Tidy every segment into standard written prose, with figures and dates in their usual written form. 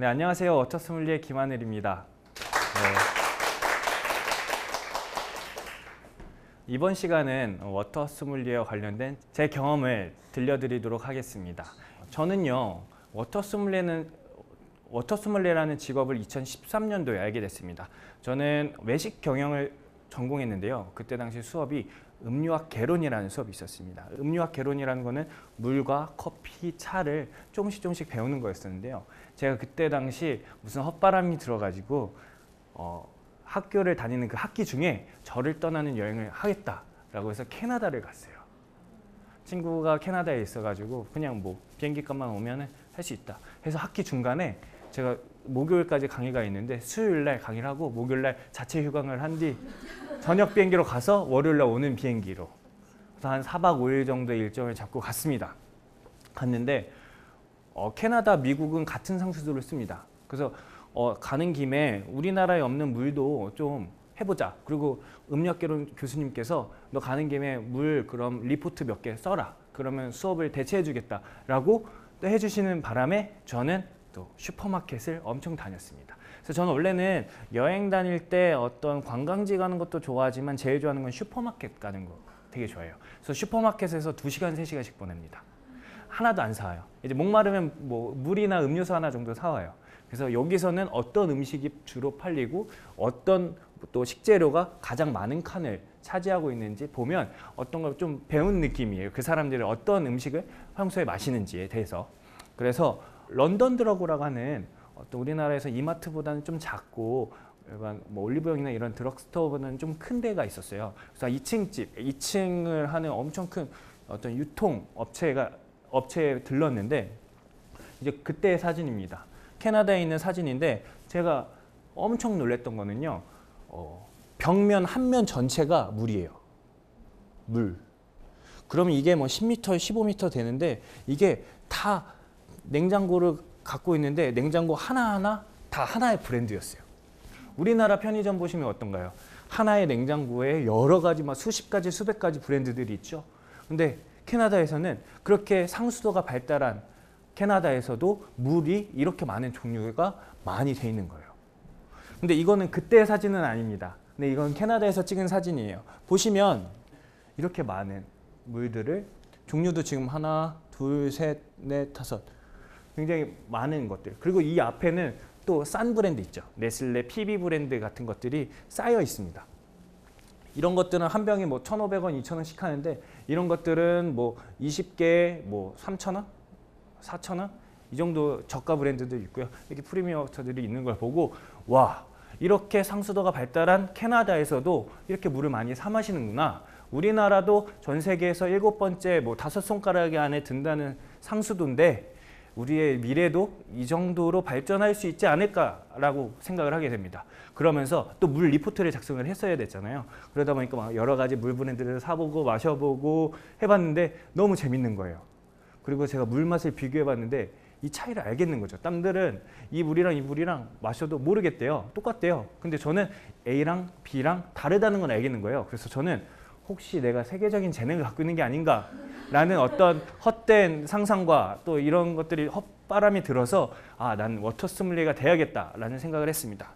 네, 안녕하세요. 워터소믈리에 김하늘입니다. 이번 시간은 워터소믈리에와 관련된 제 경험을 들려드리도록 하겠습니다. 저는요, 워터소믈리에라는 직업을 2013년도에 알게 됐습니다. 저는 외식 경영을 전공했는데요. 그때 당시 수업이 음료학 개론이라는 수업이 있었습니다. 음료학 개론이라는 거는 물과 커피, 차를 조금씩 배우는 거였었는데요. 제가 그때 당시 무슨 헛바람이 들어가지고 학교를 다니는 그 학기 중에 저를 떠나는 여행을 하겠다라고 해서 캐나다를 갔어요. 친구가 캐나다에 있어가지고 그냥 뭐 비행기 값만 오면 할 수 있다 해서 학기 중간에 제가 목요일까지 강의가 있는데 수요일날 강의를 하고 목요일날 자체 휴강을 한 뒤 저녁 비행기로 가서 월요일날 오는 비행기로 그래서 한 4박 5일 정도의 일정을 잡고 갔습니다. 갔는데 캐나다, 미국은 같은 상수도를 씁니다. 그래서 가는 김에 우리나라에 없는 물도 좀 해보자. 그리고 음력개론 교수님께서 너 가는 김에 물 그럼 리포트 몇 개 써라. 그러면 수업을 대체해 주겠다라고 또 해주시는 바람에 저는 또 슈퍼마켓을 엄청 다녔습니다. 그래서 저는 원래는 여행 다닐 때 어떤 관광지 가는 것도 좋아하지만 제일 좋아하는 건 슈퍼마켓 가는 거 되게 좋아해요. 그래서 슈퍼마켓에서 2시간, 3시간씩 보냅니다. 하나도 안 사와요. 이제 목마르면 뭐 물이나 음료수 하나 정도 사와요. 그래서 여기서는 어떤 음식이 주로 팔리고 어떤 또 식재료가 가장 많은 칸을 차지하고 있는지 보면 어떤 걸 좀 배운 느낌이에요. 그 사람들이 어떤 음식을 평소에 마시는지에 대해서. 그래서 런던 드러그라고 하는 어떤 우리나라에서 이마트보다는 좀 작고 일반 뭐 올리브영이나 이런 드럭스토어보다는 좀 큰 데가 있었어요. 그래서 2층 집, 2층을 하는 엄청 큰 어떤 유통 업체에 들렀는데 이제 그때의 사진입니다. 캐나다에 있는 사진인데 제가 엄청 놀랐던 거는요. 벽면 한 면 전체가 물이에요. 물. 그러면 이게 뭐 10m, 15m 되는데 이게 다 냉장고를 갖고 있는데 냉장고 하나하나 다 하나의 브랜드였어요. 우리나라 편의점 보시면 어떤가요? 하나의 냉장고에 여러 가지 막 수십 가지, 수백 가지 브랜드들이 있죠. 근데 캐나다에서는 그렇게 상수도가 발달한 캐나다에서도 물이 이렇게 많은 종류가 많이 돼 있는 거예요. 근데 이거는 그때의 사진은 아닙니다. 근데 이건 캐나다에서 찍은 사진이에요. 보시면 이렇게 많은 물들을 종류도 지금 하나, 둘, 셋, 넷, 다섯 굉장히 많은 것들. 그리고 이 앞에는 또 싼 브랜드 있죠. 네슬레, PB 브랜드 같은 것들이 쌓여 있습니다. 이런 것들은 한 병에 뭐 1,500원, 2,000원씩 하는데 이런 것들은 뭐 20개에 뭐 3,000원, 4,000원 이 정도 저가 브랜드도 있고요. 이렇게 프리미엄 워터들이 있는 걸 보고 와, 이렇게 상수도가 발달한 캐나다에서도 이렇게 물을 많이 사 마시는구나. 우리나라도 전 세계에서 7번째 뭐 5손가락에 안에 든다는 상수도인데 우리의 미래도 이 정도로 발전할 수 있지 않을까라고 생각을 하게 됩니다. 그러면서 또 물 리포트를 작성을 했어야 됐잖아요. 그러다 보니까 막 여러 가지 물 브랜드를 사보고 마셔보고 해봤는데 너무 재밌는 거예요. 그리고 제가 물 맛을 비교해봤는데 이 차이를 알겠는 거죠. 땀들은 이 물이랑 마셔도 모르겠대요. 똑같대요. 근데 저는 A랑 B랑 다르다는 건 알겠는 거예요. 그래서 저는 혹시 내가 세계적인 재능을 갖고 있는 게 아닌가 라는 어떤 헛된 상상과 또 이런 것들이 헛바람이 들어서 난 워터소믈리에가 돼야겠다라는 생각을 했습니다.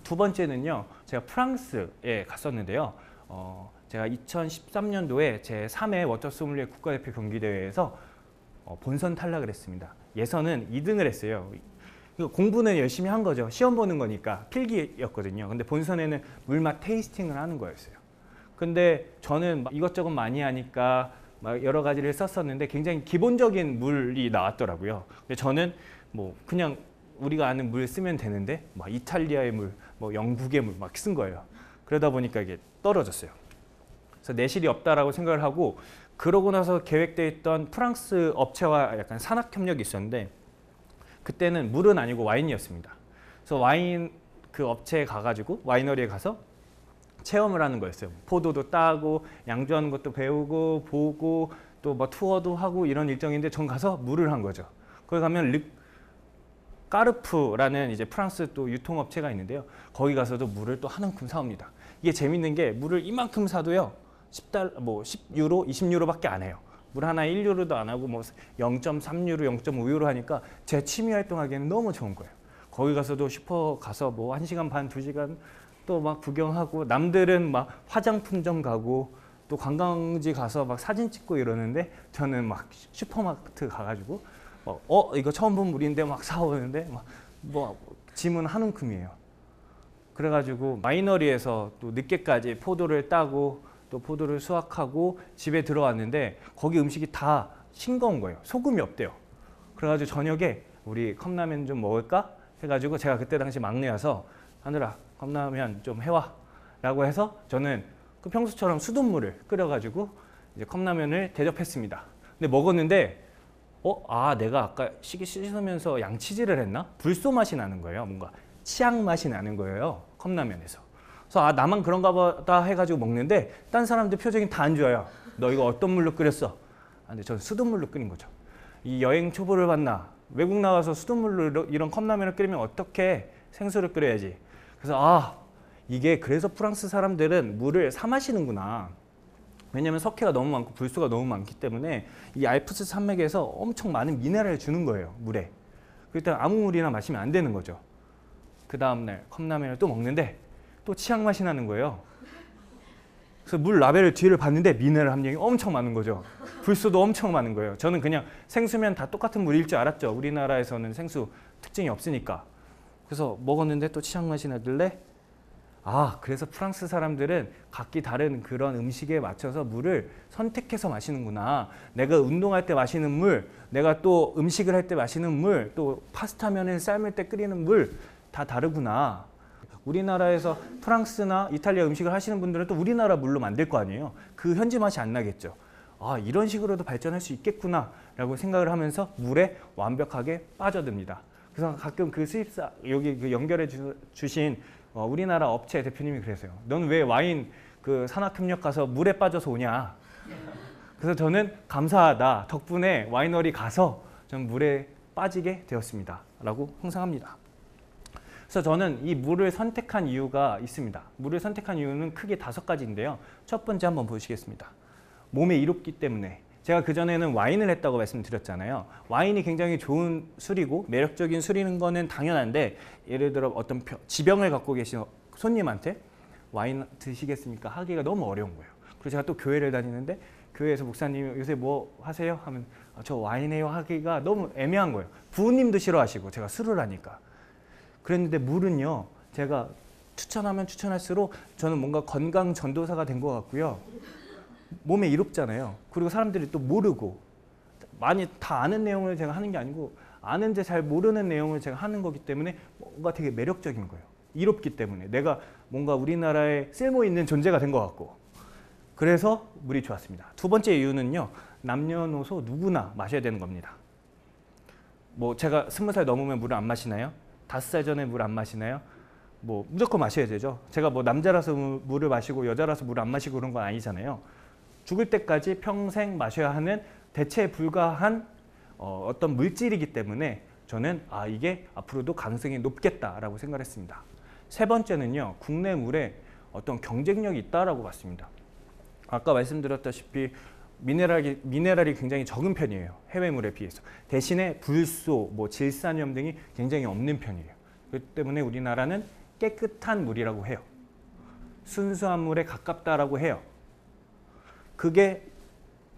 두 번째는요. 제가 프랑스에 갔었는데요. 제가 2013년도에 제 3회 워터소믈리에 국가대표 경기대회에서 본선 탈락을 했습니다. 예선은 2등을 했어요. 공부는 열심히 한 거죠. 시험 보는 거니까 필기였거든요. 근데 본선에는 물맛 테이스팅을 하는 거였어요. 근데 저는 이것저것 많이 하니까 막 여러 가지를 썼었는데 굉장히 기본적인 물이 나왔더라고요. 근데 저는 뭐 그냥 우리가 아는 물 쓰면 되는데 막 이탈리아의 물, 뭐 영국의 물 막 쓴 거예요. 그러다 보니까 이게 떨어졌어요. 그래서 내실이 없다라고 생각을 하고 그러고 나서 계획되어 있던 프랑스 업체와 약간 산학 협력이 있었는데 그때는 물은 아니고 와인이었습니다. 그래서 와인 그 업체에 가가지고 와이너리에 가서 체험을 하는 거였어요. 포도도 따고 양조하는 것도 배우고 보고 또 뭐 투어도 하고 이런 일정인데 전 가서 물을 한 거죠. 거기 가면 까르프라는 이제 프랑스 또 유통업체가 있는데요. 거기 가서도 물을 또 한 움큼 사옵니다. 이게 재밌는 게 물을 이만큼 사도요. 10유로, 20유로밖에 안 해요. 물 하나 1유로도 안 하고 뭐 0.3유로, 0.5유로 하니까 제 취미 활동하기에는 너무 좋은 거예요. 거기 가서도 슈퍼 가서 뭐 1시간 반, 2시간 또 막 구경하고, 남들은 막 화장품점 가고 또 관광지 가서 막 사진 찍고 이러는데 저는 막 슈퍼마트 가가지고 이거 처음 본 물인데 막 사오는데 막 뭐 짐은 한 움큼이에요. 그래가지고 와이너리에서 또 늦게까지 포도를 따고 또 포도를 수확하고 집에 들어왔는데 거기 음식이 다 싱거운 거예요. 소금이 없대요. 그래가지고 저녁에 우리 컵라면 좀 먹을까 해가지고, 제가 그때 당시 막내여서 하늘아 컵라면 좀 해와 라고 해서 저는 그 평소처럼 수돗물을 끓여가지고 이제 컵라면을 대접했습니다. 근데 먹었는데 내가 아까 씻으면서 양치질을 했나? 불소 맛이 나는 거예요. 뭔가 치약 맛이 나는 거예요, 컵라면에서. 그래서 나만 그런가 보다 해가지고 먹는데 딴 사람들 표정이 다 안 좋아요. 너 이거 어떤 물로 끓였어? 근데 저는 수돗물로 끓인 거죠. 이 여행 초보를 봤나? 외국 나가서 수돗물로 이런 컵라면을 끓이면 어떻게 생수를 끓여야지. 그래서 이게 그래서 프랑스 사람들은 물을 사 마시는구나. 왜냐하면 석회가 너무 많고 불소가 너무 많기 때문에 이 알프스 산맥에서 엄청 많은 미네랄을 주는 거예요, 물에. 그럴 때 아무 물이나 마시면 안 되는 거죠. 그 다음날 컵라면을 또 먹는데 또 치약 맛이 나는 거예요. 그래서 물 라벨을 뒤를 봤는데 미네랄 함량이 엄청 많은 거죠. 불소도 엄청 많은 거예요. 저는 그냥 생수면 다 똑같은 물일 줄 알았죠. 우리나라에서는 생수 특징이 없으니까. 그래서 먹었는데 또 치약 맛이 나길래 그래서 프랑스 사람들은 각기 다른 그런 음식에 맞춰서 물을 선택해서 마시는구나. 내가 운동할 때 마시는 물, 내가 또 음식을 할 때 마시는 물, 또 파스타면을 삶을 때 끓이는 물 다 다르구나. 우리나라에서 프랑스나 이탈리아 음식을 하시는 분들은 또 우리나라 물로 만들 거 아니에요. 그 현지 맛이 안 나겠죠. 이런 식으로도 발전할 수 있겠구나 라고 생각을 하면서 물에 완벽하게 빠져듭니다. 그래서 가끔 그 수입사, 여기 그 연결해 주신 우리나라 업체 대표님이 그러세요. 넌 왜 와인 그 산학협력 가서 물에 빠져서 오냐. 그래서 저는 감사하다. 덕분에 와이너리 가서 좀 물에 빠지게 되었습니다 라고 항상합니다. 그래서 저는 이 물을 선택한 이유가 있습니다. 물을 선택한 이유는 크게 5가지인데요. 첫 번째 한번 보시겠습니다. 몸에 이롭기 때문에. 제가 그전에는 와인을 했다고 말씀드렸잖아요. 와인이 굉장히 좋은 술이고 매력적인 술인 거는 당연한데, 예를 들어 어떤 지병을 갖고 계신 손님한테 와인 드시겠습니까? 하기가 너무 어려운 거예요. 그래서 제가 또 교회를 다니는데 교회에서 목사님이 요새 뭐 하세요? 하면 저 와인해요 하기가 너무 애매한 거예요. 부모님도 싫어하시고 제가 술을 하니까. 그랬는데 물은요, 제가 추천하면 추천할수록 저는 뭔가 건강 전도사가 된 것 같고요. 몸에 이롭잖아요. 그리고 사람들이 또 모르고, 많이 다 아는 내용을 제가 하는 게 아니고 아는데 잘 모르는 내용을 제가 하는 거기 때문에 뭔가 되게 매력적인 거예요. 이롭기 때문에 내가 뭔가 우리나라에 쓸모있는 존재가 된 것 같고. 그래서 물이 좋았습니다. 두 번째 이유는요, 남녀노소 누구나 마셔야 되는 겁니다. 뭐 제가 20살 넘으면 물을 안 마시나요? 5살 전에 물 안 마시나요? 뭐 무조건 마셔야 되죠. 제가 뭐 남자라서 물을 마시고 여자라서 물을 안 마시고 그런 건 아니잖아요. 죽을 때까지 평생 마셔야 하는 대체에 불과한 어떤 물질이기 때문에 저는 이게 앞으로도 가능성이 높겠다라고 생각을 했습니다. 세 번째는요, 국내 물에 어떤 경쟁력이 있다라고 봤습니다. 아까 말씀드렸다시피 미네랄이 굉장히 적은 편이에요. 해외 물에 비해서. 대신에 불소, 뭐 질산염 등이 굉장히 없는 편이에요. 그렇기 때문에 우리나라는 깨끗한 물이라고 해요. 순수한 물에 가깝다라고 해요. 그게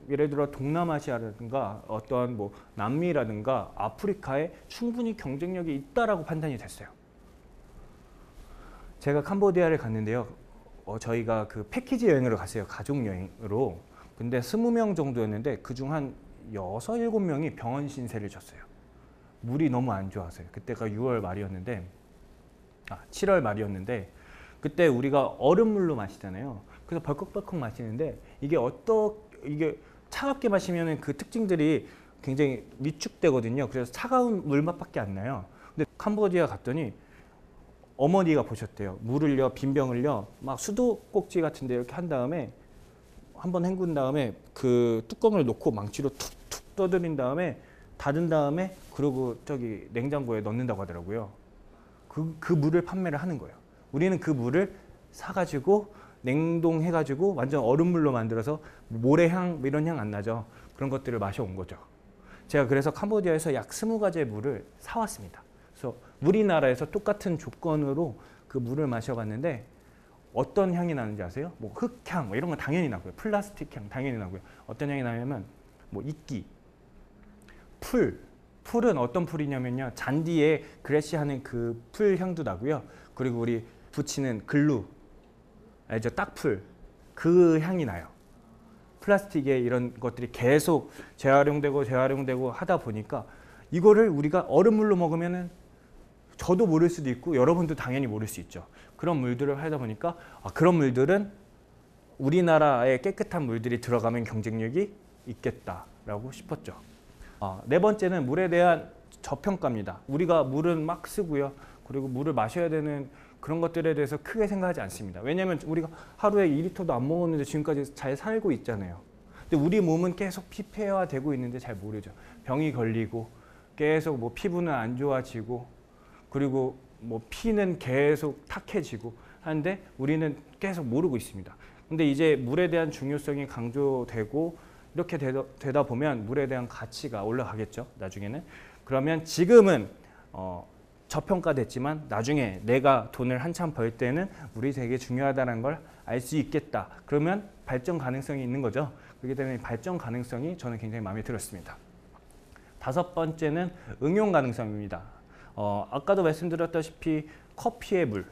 예를 들어 동남아시아라든가 어떤 뭐 남미라든가 아프리카에 충분히 경쟁력이 있다라고 판단이 됐어요. 제가 캄보디아를 갔는데요. 저희가 그 패키지 여행으로 갔어요. 가족 여행으로. 근데 20명 정도였는데 그중 한 6, 7명이 병원 신세를 졌어요. 물이 너무 안 좋아서요. 그때가 6월 말이었는데 7월 말이었는데 그때 우리가 얼음물로 마시잖아요. 그래서 벌컥벌컥 마시는데 이게 차갑게 마시면 그 특징들이 굉장히 위축되거든요. 그래서 차가운 물맛밖에 안 나요. 근데 캄보디아 갔더니 어머니가 보셨대요. 물을요, 빈 병을요, 막 수도꼭지 같은데 이렇게 한 다음에 한번 헹군 다음에 그 뚜껑을 놓고 망치로 툭툭 떠들인 다음에 닫은 다음에 그러고 저기 냉장고에 넣는다고 하더라고요. 그 물을 판매를 하는 거예요. 우리는 그 물을 사가지고 냉동해가지고 완전 얼음물로 만들어서 모래향 이런 향 안 나죠. 그런 것들을 마셔온 거죠. 제가 그래서 캄보디아에서 약 20가지의 물을 사왔습니다. 그래서 우리나라에서 똑같은 조건으로 그 물을 마셔봤는데 어떤 향이 나는지 아세요? 뭐 흙향 뭐 이런 건 당연히 나고요. 플라스틱 향 당연히 나고요. 어떤 향이 나냐면 뭐 이끼, 풀은 어떤 풀이냐면요. 잔디에 그래시하는 그 풀 향도 나고요. 그리고 우리 붙이는 글루, 알죠? 딱풀, 그 향이 나요. 플라스틱에 이런 것들이 계속 재활용되고 하다 보니까 이거를 우리가 얼음물로 먹으면은 저도 모를 수도 있고 여러분도 당연히 모를 수 있죠. 그런 물들을 하다 보니까 그런 물들은 우리나라의 깨끗한 물들이 들어가면 경쟁력이 있겠다라고 싶었죠. 네 번째는 물에 대한 저평가입니다. 우리가 물은 막 쓰고요. 그리고 물을 마셔야 되는 그런 것들에 대해서 크게 생각하지 않습니다. 왜냐하면 우리가 하루에 2리터도 안 먹었는데 지금까지 잘 살고 있잖아요. 근데 우리 몸은 계속 피폐화되고 있는데 잘 모르죠. 병이 걸리고 계속 뭐 피부는 안 좋아지고 그리고 뭐 피는 계속 탁해지고 하는데 우리는 계속 모르고 있습니다. 근데 이제 물에 대한 중요성이 강조되고 이렇게 되다 보면 물에 대한 가치가 올라가겠죠. 나중에는. 그러면 지금은 저평가됐지만 나중에 내가 돈을 한참 벌 때는 물이 되게 중요하다는 걸 알 수 있겠다. 그러면 발전 가능성이 있는 거죠. 그렇기 때문에 발전 가능성이 저는 굉장히 마음에 들었습니다. 다섯 번째는 응용 가능성입니다. 아까도 말씀드렸다시피 커피의 물,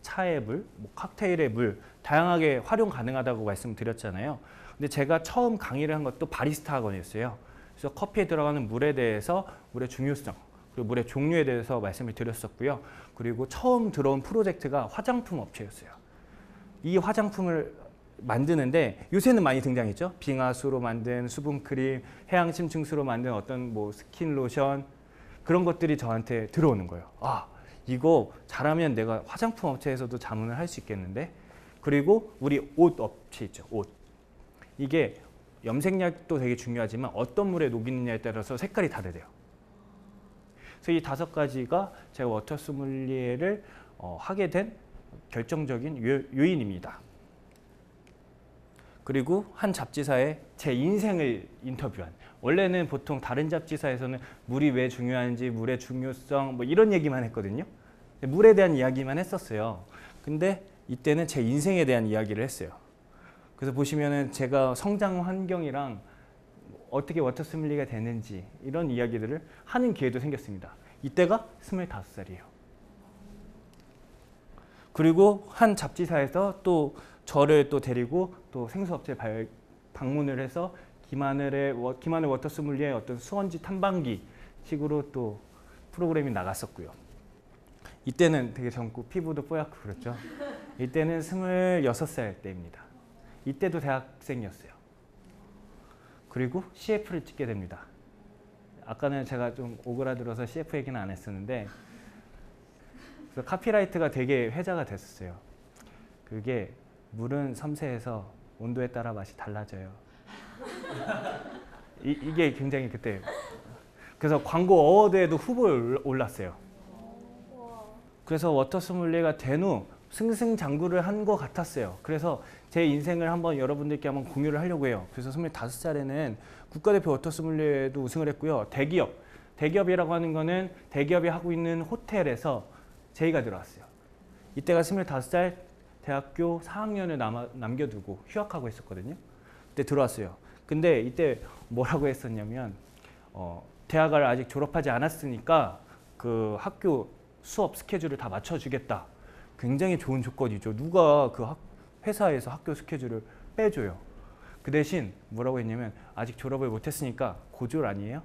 차의 물, 뭐 칵테일의 물 다양하게 활용 가능하다고 말씀드렸잖아요. 근데 제가 처음 강의를 한 것도 바리스타 학원이었어요. 그래서 커피에 들어가는 물에 대해서 물의 중요성 그리고 물의 종류에 대해서 말씀을 드렸었고요. 그리고 처음 들어온 프로젝트가 화장품 업체였어요. 이 화장품을 만드는데 요새는 많이 등장했죠. 빙하수로 만든 수분크림, 해양 심층수로 만든 어떤 뭐 스킨 로션 그런 것들이 저한테 들어오는 거예요. 이거 잘하면 내가 화장품 업체에서도 자문을 할 수 있겠는데. 그리고 우리 옷 업체 있죠. 옷. 이게 염색약도 되게 중요하지만 어떤 물에 녹이느냐에 따라서 색깔이 다르대요. 그래서 이 5가지가 제가 워터 소믈리에를 하게 된 결정적인 요인입니다. 그리고 한 잡지사에 제 인생을 인터뷰한, 원래는 보통 다른 잡지사에서는 물이 왜 중요한지, 물의 중요성 뭐 이런 얘기만 했거든요. 물에 대한 이야기만 했었어요. 근데 이때는 제 인생에 대한 이야기를 했어요. 그래서 보시면은 제가 성장 환경이랑 어떻게 워터 소믈리에가 되는지 이런 이야기들을 하는 기회도 생겼습니다. 이때가 25살이에요. 그리고 한 잡지사에서 또 저를 또 데리고 또 생수업체 방문을 해서 김하늘의 워터 소믈리에 어떤 수원지 탐방기 식으로 또 프로그램이 나갔었고요. 이때는 되게 젊고 피부도 뽀얗고 그렇죠. 이때는 26살 때입니다. 이때도 대학생이었어요. 그리고 CF를 찍게 됩니다. 아까는 제가 좀 오그라들어서 CF 얘기는 안 했었는데 그래서 카피라이트가 되게 회자가 됐었어요. 그게 물은 섬세해서 온도에 따라 맛이 달라져요. 이게 굉장히 그때 그래서 광고 어워드에도 후보에 올랐어요. 그래서 워터 소믈리에가 된 후 승승장구를 한 것 같았어요. 그래서 제 인생을 한번 여러분들께 한번 공유를 하려고 해요. 그래서 25살에는 국가대표 워터 소믈리에도 우승을 했고요. 대기업이라고 하는 거는 대기업이 하고 있는 호텔에서 제의가 들어왔어요. 이때가 25살 대학교 4학년을 남겨두고 휴학하고 있었거든요. 그때 들어왔어요. 근데 이때 뭐라고 했었냐면 대학을 아직 졸업하지 않았으니까 그 학교 수업 스케줄을 다 맞춰주겠다. 굉장히 좋은 조건이죠. 누가 그 회사에서 학교 스케줄을 빼줘요. 그 대신 뭐라고 했냐면 아직 졸업을 못했으니까 고졸 아니에요?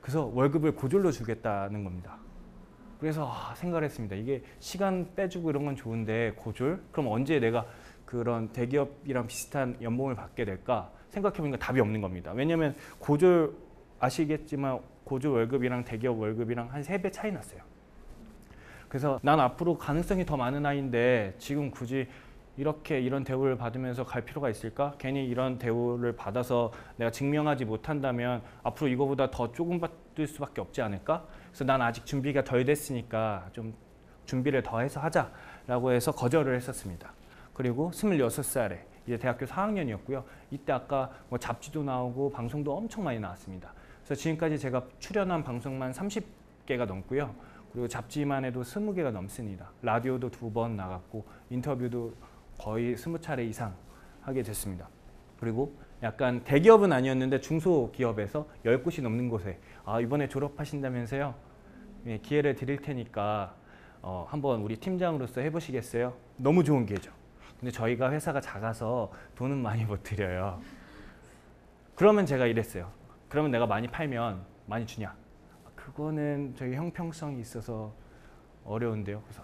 그래서 월급을 고졸로 주겠다는 겁니다. 그래서 생각을 했습니다. 이게 시간 빼주고 이런 건 좋은데 고졸? 그럼 언제 내가 그런 대기업이랑 비슷한 연봉을 받게 될까? 생각해보니까 답이 없는 겁니다. 왜냐하면 고졸 아시겠지만 고졸 월급이랑 대기업 월급이랑 한 3배 차이 났어요. 그래서 난 앞으로 가능성이 더 많은 아이인데 지금 굳이 이런 대우를 받으면서 갈 필요가 있을까? 괜히 이런 대우를 받아서 내가 증명하지 못한다면 앞으로 이거보다 더 조금 받을 수밖에 없지 않을까? 그래서 난 아직 준비가 덜 됐으니까 좀 준비를 더 해서 하자라고 해서 거절을 했었습니다. 그리고 26살에 이제 대학교 4학년이었고요. 이때 아까 뭐 잡지도 나오고 방송도 엄청 많이 나왔습니다. 그래서 지금까지 제가 출연한 방송만 30개가 넘고요. 그리고 잡지만 해도 20개가 넘습니다. 라디오도 2번 나갔고 인터뷰도 거의 20차례 이상 하게 됐습니다. 그리고 약간 대기업은 아니었는데 중소기업에서 10곳이 넘는 곳에 이번에 졸업하신다면서요? 예, 기회를 드릴 테니까 한번 우리 팀장으로서 해보시겠어요? 너무 좋은 기회죠. 근데 저희가 회사가 작아서 돈은 많이 못 드려요. 그러면 제가 이랬어요. 그러면 내가 많이 팔면 많이 주냐? 그거는 저희 형평성이 있어서 어려운데요. 그래서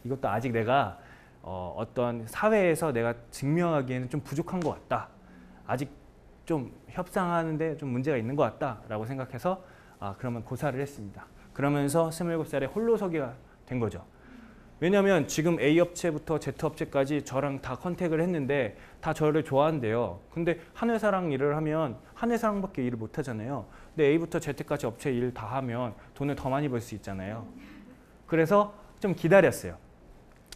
이것도 아직 내가 어떤 사회에서 내가 증명하기에는 좀 부족한 것 같다. 아직 좀 협상하는데 좀 문제가 있는 것 같다라고 생각해서 그러면 고사를 했습니다. 그러면서 27살에 홀로서기가 된 거죠. 왜냐하면 지금 A 업체부터 Z 업체까지 저랑 다 컨택을 했는데 다 저를 좋아한대요. 근데 한 회사랑 일을 하면 한 회사랑밖에 일을 못 하잖아요. 근데 A부터 Z까지 업체 일 다 하면 돈을 더 많이 벌 수 있잖아요. 그래서 좀 기다렸어요.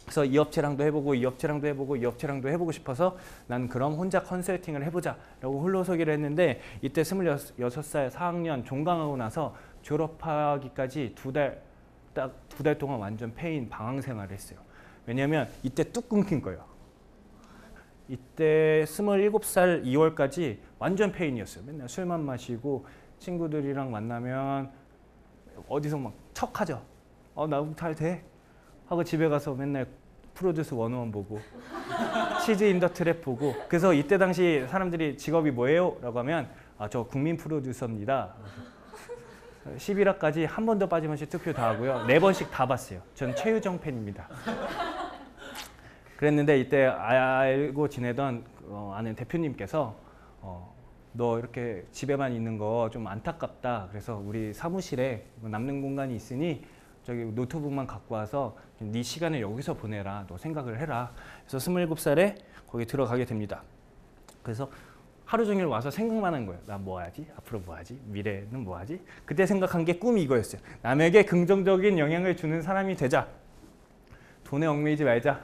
그래서 이 업체랑도 해보고 이 업체랑도 해보고 이 업체랑도 해보고 싶어서 난 그럼 혼자 컨설팅을 해보자 라고 홀로서기를 했는데 이때 26살 4학년 종강하고 나서 졸업하기까지 딱 2달 동안 완전 페인 방황 생활을 했어요. 왜냐면 이때 뚝 끊긴 거예요. 이때 27살 2월까지 완전 페인이었어요. 맨날 술만 마시고 친구들이랑 만나면 어디서 막 척하죠. 나 잘 돼. 하고 집에 가서 맨날 프로듀스 101 보고 치즈 인 더 트랩 보고 그래서 이때 당시 사람들이 직업이 뭐예요? 라고 하면 저 국민 프로듀서입니다. 11화까지 한 번도 빠짐없이 투표 다 하고요. 4번씩 다 봤어요. 전 최유정 팬입니다. 그랬는데 이때 알고 지내던 아는 대표님께서 너 이렇게 집에만 있는 거 좀 안타깝다. 그래서 우리 사무실에 남는 공간이 있으니 저기 노트북만 갖고 와서 네 시간을 여기서 보내라. 너 생각을 해라. 그래서 27살에 거기 들어가게 됩니다. 그래서 하루 종일 와서 생각만 한 거예요. 나 뭐 하지? 앞으로 뭐 하지? 미래는 뭐 하지? 그때 생각한 게 꿈이 이거였어요. 남에게 긍정적인 영향을 주는 사람이 되자. 돈에 얽매이지 말자.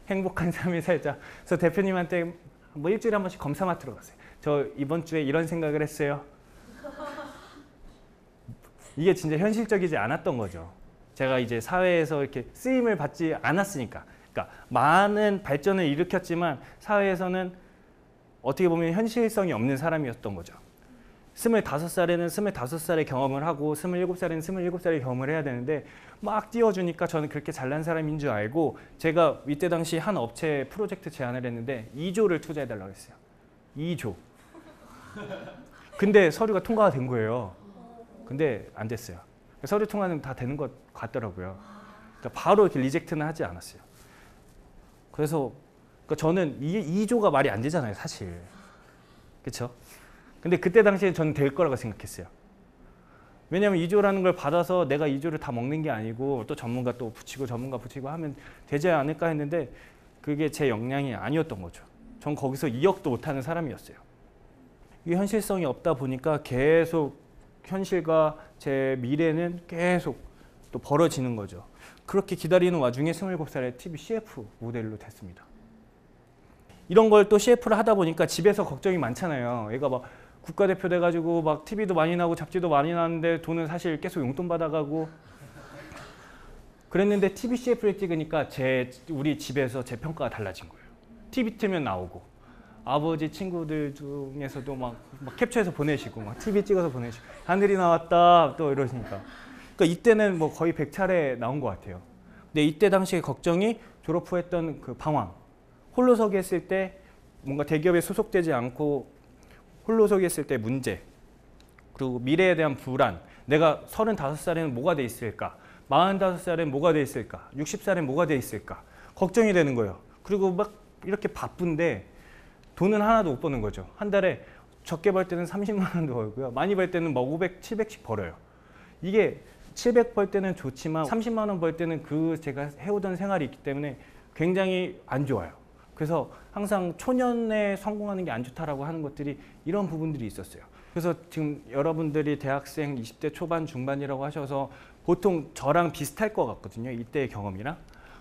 행복한 삶을 살자. 그래서 대표님한테 뭐 일주일에 한 번씩 검사 맡으러 갔어요. 저 이번 주에 이런 생각을 했어요. 이게 진짜 현실적이지 않았던 거죠. 제가 이제 사회에서 이렇게 쓰임을 받지 않았으니까. 그러니까 많은 발전을 일으켰지만 사회에서는 어떻게 보면 현실성이 없는 사람이었던 거죠. 25살에는 25살의 경험을 하고 27살에는 27살의 경험을 해야 되는데 막 띄워주니까 저는 그렇게 잘난 사람인 줄 알고 제가 이때 당시 한 업체에 프로젝트 제안을 했는데 2조를 투자해달라고 했어요. 2조. 근데 서류가 통과가 된 거예요. 근데 안 됐어요. 서류 통과는 다 되는 것 같더라고요. 그러니까 바로 이렇게 리젝트는 하지 않았어요. 그래서 저는 이게 2조가 말이 안 되잖아요, 사실. 그렇죠? 근데 그때 당시에 저는 될 거라고 생각했어요. 왜냐하면 2조라는 걸 받아서 내가 2조를 다 먹는 게 아니고 또 전문가 또 붙이고 전문가 붙이고 하면 되지 않을까 했는데 그게 제 역량이 아니었던 거죠. 전 거기서 2억도 못하는 사람이었어요. 이게 현실성이 없다 보니까 계속 현실과 제 미래는 계속 또 벌어지는 거죠. 그렇게 기다리는 와중에 27살에 TV CF 모델로 됐습니다. 이런 걸 또 CF를 하다 보니까 집에서 걱정이 많잖아요. 얘가 막 국가대표 돼가지고 막 TV도 많이 나고 잡지도 많이 나는데 돈은 사실 계속 용돈 받아가고 그랬는데 TV CF를 찍으니까 우리 집에서 제 평가가 달라진 거예요. TV 틀면 나오고 아버지 친구들 중에서도 막 캡처해서 보내시고 막 TV 찍어서 보내시고 하늘이 나왔다 또 이러시니까 그러니까 이때는 뭐 거의 100차례 나온 것 같아요. 근데 이때 당시에 걱정이 졸업 후 했던 그 방황 홀로서기 했을 때 뭔가 대기업에 소속되지 않고 홀로서기 했을 때 문제 그리고 미래에 대한 불안 내가 35살에는 뭐가 돼 있을까 45살에는 뭐가 돼 있을까 60살에는 뭐가 돼 있을까 걱정이 되는 거예요. 그리고 막 이렇게 바쁜데 돈은 하나도 못 버는 거죠. 한 달에 적게 벌 때는 30만 원도 벌고요. 많이 벌 때는 뭐 500, 700씩 벌어요. 이게 700 벌 때는 좋지만 30만 원 벌 때는 제가 해오던 생활이 있기 때문에 굉장히 안 좋아요. 그래서 항상 초년에 성공하는 게 안 좋다라고 하는 것들이 이런 부분들이 있었어요. 그래서 지금 여러분들이 대학생 20대 초반 중반이라고 하셔서 보통 저랑 비슷할 것 같거든요. 이때의 경험이랑.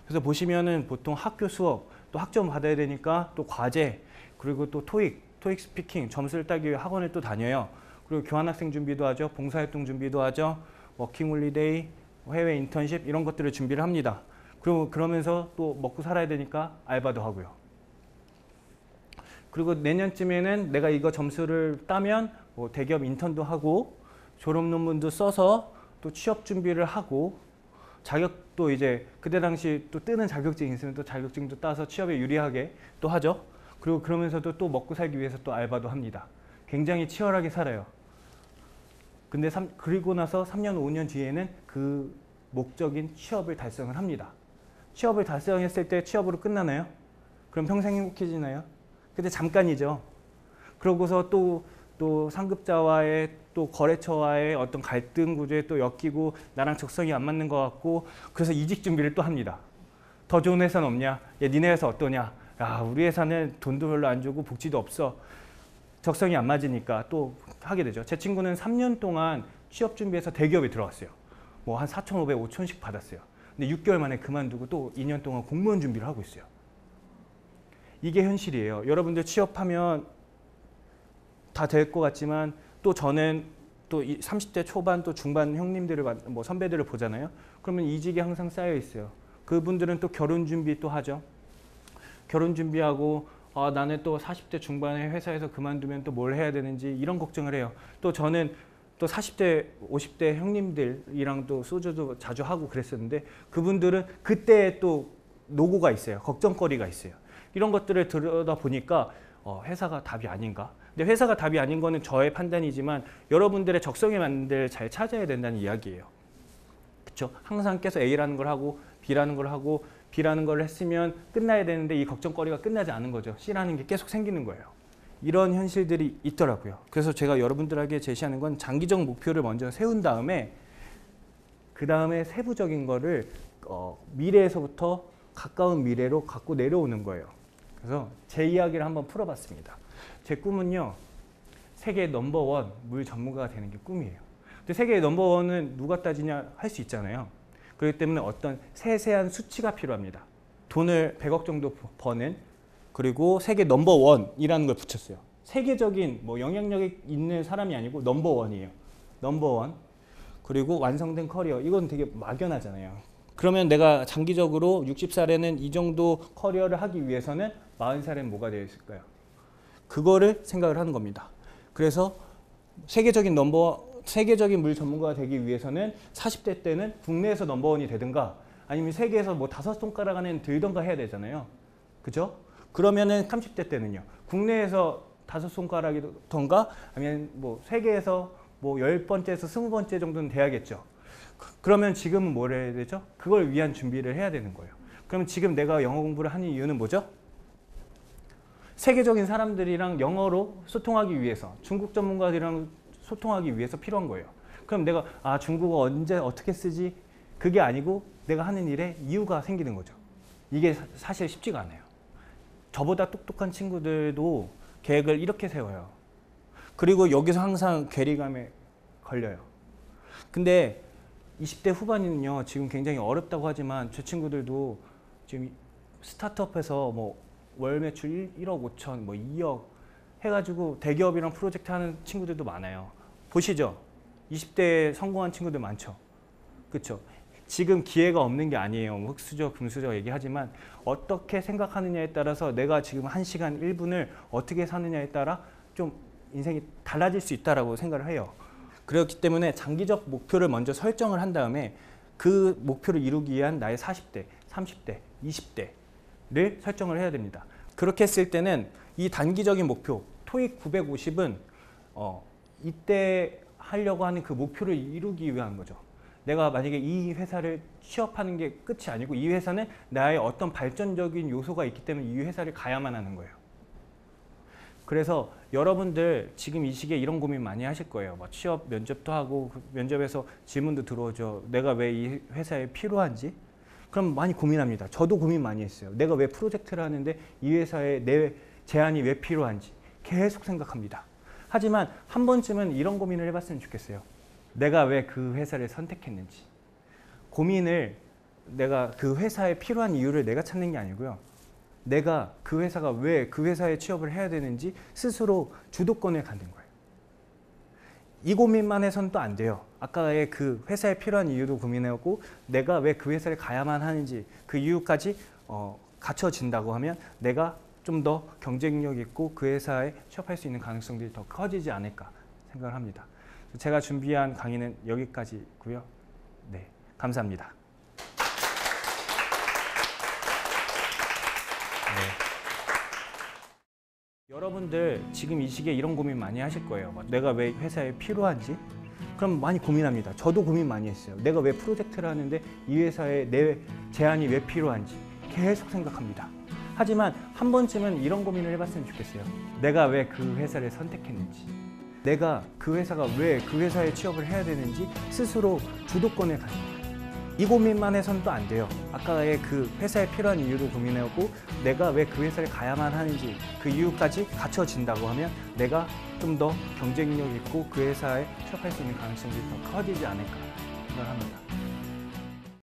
그래서 보시면은 보통 학교 수업 또 학점 받아야 되니까 또 과제, 그리고 또 토익 스피킹 점수를 따기 위해 학원을 또 다녀요. 그리고 교환학생 준비도 하죠. 봉사활동 준비도 하죠. 워킹 홀리데이, 해외 인턴십 이런 것들을 준비를 합니다. 그리고 그러면서 또 먹고 살아야 되니까 알바도 하고요. 그리고 내년쯤에는 내가 이거 점수를 따면 뭐 대기업 인턴도 하고 졸업 논문도 써서 또 취업 준비를 하고 자격도 이제 그때 당시 또 뜨는 자격증이 있으면 또 자격증도 따서 취업에 유리하게 또 하죠. 그리고 그러면서도 또 먹고 살기 위해서 또 알바도 합니다. 굉장히 치열하게 살아요. 근데 그리고 나서 3년, 5년 뒤에는 그 목적인 취업을 달성을 합니다. 취업을 달성했을 때 취업으로 끝나나요? 그럼 평생 행복해지나요? 근데 잠깐이죠. 그러고서 또 상급자와의 또 거래처와의 어떤 갈등 구조에 또 엮이고 나랑 적성이 안 맞는 것 같고 그래서 이직 준비를 또 합니다. 더 좋은 회사는 없냐? 야, 니네 회사 어떠냐? 야, 우리 회사는 돈도 별로 안 주고 복지도 없어. 적성이 안 맞으니까 또 하게 되죠. 제 친구는 3년 동안 취업 준비해서 대기업에 들어갔어요. 뭐 한 4,500, 5,000씩 받았어요. 근데 6개월 만에 그만두고 또 2년 동안 공무원 준비를 하고 있어요. 이게 현실이에요. 여러분들 취업하면 다 될 것 같지만 또 저는 또 30대 초반 또 중반 형님들을 뭐 선배들을 보잖아요. 그러면 이직이 항상 쌓여 있어요. 그분들은 또 결혼 준비 또 하죠. 결혼 준비하고 나는 또 40대 중반에 회사에서 그만두면 또 뭘 해야 되는지 이런 걱정을 해요. 또 저는 또 40대, 50대 형님들이랑 또 소주도 자주 하고 그랬었는데 그분들은 그때 또 노고가 있어요. 걱정거리가 있어요. 이런 것들을 들여다보니까 회사가 답이 아닌가? 근데 회사가 답이 아닌 거는 저의 판단이지만 여러분들의 적성에 맞는 데를 잘 찾아야 된다는 이야기예요. 그렇죠? 항상 계속 A라는 걸 하고 B라는 걸 하고 B라는 걸 했으면 끝나야 되는데 이 걱정거리가 끝나지 않은 거죠. C라는 게 계속 생기는 거예요. 이런 현실들이 있더라고요. 그래서 제가 여러분들에게 제시하는 건 장기적 목표를 먼저 세운 다음에 그 다음에 세부적인 거를 미래에서부터 가까운 미래로 갖고 내려오는 거예요. 그래서 제 이야기를 한번 풀어봤습니다. 제 꿈은요, 세계 넘버원 물 전문가가 되는 게 꿈이에요. 근데 세계 넘버원은 누가 따지냐 할 수 있잖아요. 그렇기 때문에 어떤 세세한 수치가 필요합니다. 돈을 100억 정도 버는, 그리고 세계 넘버원이라는 걸 붙였어요. 세계적인 뭐 영향력이 있는 사람이 아니고 넘버원이에요. 넘버원. 그리고 완성된 커리어. 이건 되게 막연하잖아요. 그러면 내가 장기적으로 60살에는 이 정도 커리어를 하기 위해서는 40살에는 뭐가 되어 있을까요? 그거를 생각을 하는 겁니다. 그래서 세계적인 물 전문가가 되기 위해서는 40대 때는 국내에서 넘버원이 되든가 아니면 세계에서 뭐 5손가락 안에 들던가 해야 되잖아요. 그죠? 그러면은 30대 때는요. 국내에서 5손가락이던가 아니면 뭐 세계에서 뭐 10번째에서 20번째 정도는 돼야겠죠. 그러면 지금은 뭘 해야 되죠? 그걸 위한 준비를 해야 되는 거예요. 그러면 지금 내가 영어 공부를 하는 이유는 뭐죠? 세계적인 사람들이랑 영어로 소통하기 위해서, 중국 전문가들이랑 소통하기 위해서 필요한 거예요. 그럼 내가 중국어 언제 어떻게 쓰지? 그게 아니고 내가 하는 일에 이유가 생기는 거죠. 이게 사실 쉽지가 않아요. 저보다 똑똑한 친구들도 계획을 이렇게 세워요. 그리고 여기서 항상 괴리감에 걸려요. 근데 20대 후반이면요, 지금 굉장히 어렵다고 하지만 제 친구들도 지금 스타트업에서 뭐 월 매출 1억 5천, 뭐 2억 해가지고 대기업이랑 프로젝트 하는 친구들도 많아요. 보시죠. 20대에 성공한 친구들 많죠. 그렇죠? 지금 기회가 없는 게 아니에요. 흑수저, 금수저 얘기하지만 어떻게 생각하느냐에 따라서 내가 지금 1시간 1분을 어떻게 사느냐에 따라 좀 인생이 달라질 수 있다고 생각을 해요. 그렇기 때문에 장기적 목표를 먼저 설정을 한 다음에 그 목표를 이루기 위한 나의 40대, 30대, 20대를 설정을 해야 됩니다. 그렇게 했을 때는 이 단기적인 목표, 토익 950은 이때 하려고 하는 그 목표를 이루기 위한 거죠. 내가 만약에 이 회사를 취업하는 게 끝이 아니고 이 회사는 나의 어떤 발전적인 요소가 있기 때문에 이 회사를 가야만 하는 거예요. 그래서 여러분들 지금 이 시기에 이런 고민 많이 하실 거예요. 뭐 취업 면접도 하고 그 면접에서 질문도 들어오죠. 내가 왜 이 회사에 필요한지? 그럼 많이 고민합니다. 저도 고민 많이 했어요. 내가 왜 프로젝트를 하는데 이 회사에 내 제안이 왜 필요한지 계속 생각합니다. 하지만 한 번쯤은 이런 고민을 해봤으면 좋겠어요. 내가 왜 그 회사를 선택했는지. 고민을 내가 그 회사에 필요한 이유를 내가 찾는 게 아니고요. 내가 그 회사가 왜 그 회사에 취업을 해야 되는지 스스로 주도권을 갖는 거예요. 이 고민만 해서는 또 안 돼요. 아까의 그 회사에 필요한 이유도 고민해오고 내가 왜 그 회사를 가야만 하는지 그 이유까지 갖춰진다고 하면 내가 좀 더 경쟁력 있고 그 회사에 취업할 수 있는 가능성들이 더 커지지 않을까 생각을 합니다. 제가 준비한 강의는 여기까지고요. 네, 감사합니다. 네. 여러분들 지금 이 시기에 이런 고민 많이 하실 거예요. 내가 왜 회사에 필요한지? 그럼 많이 고민합니다. 저도 고민 많이 했어요. 내가 왜 프로젝트를 하는데 이 회사에 내 제안이 왜 필요한지 계속 생각합니다. 하지만 한 번쯤은 이런 고민을 해봤으면 좋겠어요. 내가 왜 그 회사를 선택했는지, 내가 그 회사가 왜 그 회사에 취업을 해야 되는지 스스로 주도권을 갖는 거예요. 이 고민만 해서는 또 안 돼요. 아까의 그 회사에 필요한 이유도 고민해오고 내가 왜 그 회사를 가야만 하는지 그 이유까지 갖춰진다고 하면 내가 좀 더 경쟁력 있고 그 회사에 취업할 수 있는 가능성이 더 커지지 않을까 생각합니다.